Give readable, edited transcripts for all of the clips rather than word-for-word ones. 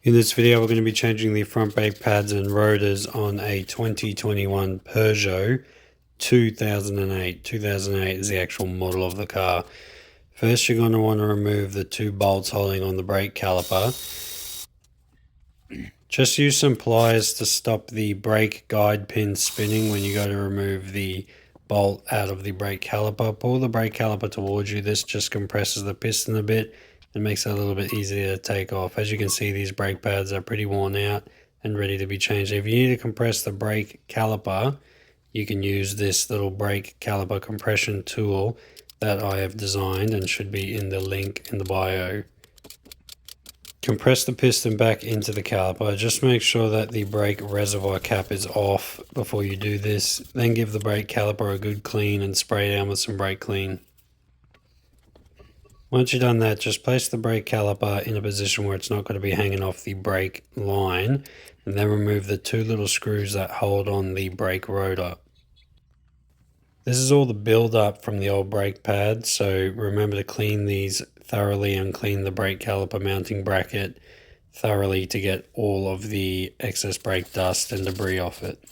In this video, we're going to be changing the front brake pads and rotors on a 2021 Peugeot 2008. 2008 is the actual model of the car. First, you're going to want to remove the two bolts holding on the brake caliper. Just use some pliers to stop the brake guide pin spinning when you go to remove the bolt out of the brake caliper. Pull the brake caliper towards you. This just compresses the piston a bit and makes it a little bit easier to take off. As you can see, these brake pads are pretty worn out and ready to be changed. If you need to compress the brake caliper, you can use this little brake caliper compression tool that I have designed and should be in the link in the bio. Compress the piston back into the caliper. Just make sure that the brake reservoir cap is off before you do this. Then give the brake caliper a good clean and spray down with some brake clean. Once you've done that, just place the brake caliper in a position where it's not going to be hanging off the brake line, and then remove the two little screws that hold on the brake rotor. This is all the build-up from the old brake pad, so remember to clean these thoroughly and clean the brake caliper mounting bracket thoroughly to get all of the excess brake dust and debris off it.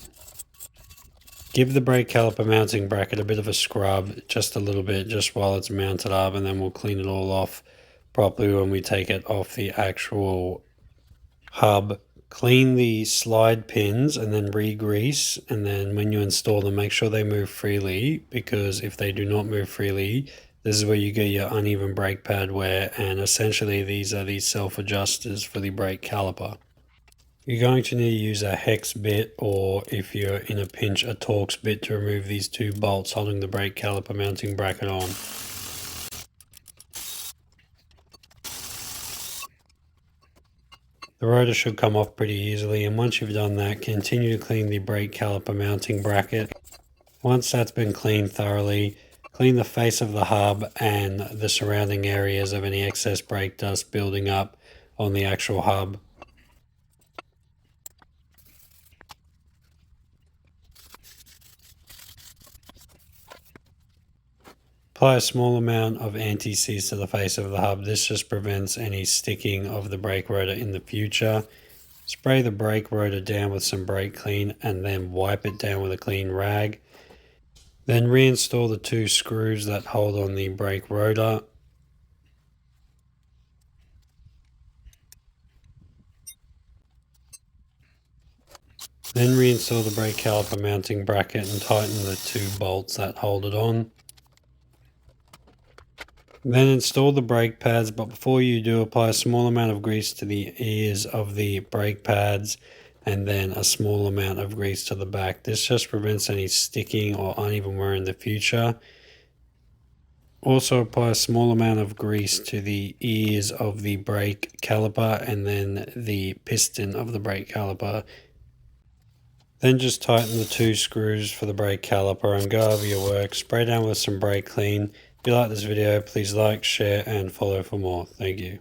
Give the brake caliper mounting bracket a bit of a scrub, just a little bit, just while it's mounted up, and then we'll clean it all off properly when we take it off the actual hub. Clean the slide pins and then re-grease, and then when you install them, make sure they move freely, because if they do not move freely, this is where you get your uneven brake pad wear, and essentially these are the self-adjusters for the brake caliper. You're going to need to use a hex bit, or if you're in a pinch, a Torx bit to remove these two bolts holding the brake caliper mounting bracket on. The rotor should come off pretty easily, and once you've done that, continue to clean the brake caliper mounting bracket. Once that's been cleaned thoroughly, clean the face of the hub and the surrounding areas of any excess brake dust building up on the actual hub. Apply a small amount of anti-seize to the face of the hub. This just prevents any sticking of the brake rotor in the future. Spray the brake rotor down with some brake clean and then wipe it down with a clean rag. Then reinstall the two screws that hold on the brake rotor. Then reinstall the brake caliper mounting bracket and tighten the two bolts that hold it on. Then install the brake pads, but before you do, apply a small amount of grease to the ears of the brake pads and then a small amount of grease to the back. This just prevents any sticking or uneven wear in the future. Also apply a small amount of grease to the ears of the brake caliper and then the piston of the brake caliper. Then just tighten the two screws for the brake caliper and go over your work. Spray down with some brake clean. If you like this video, please like, share and follow for more. Thank you.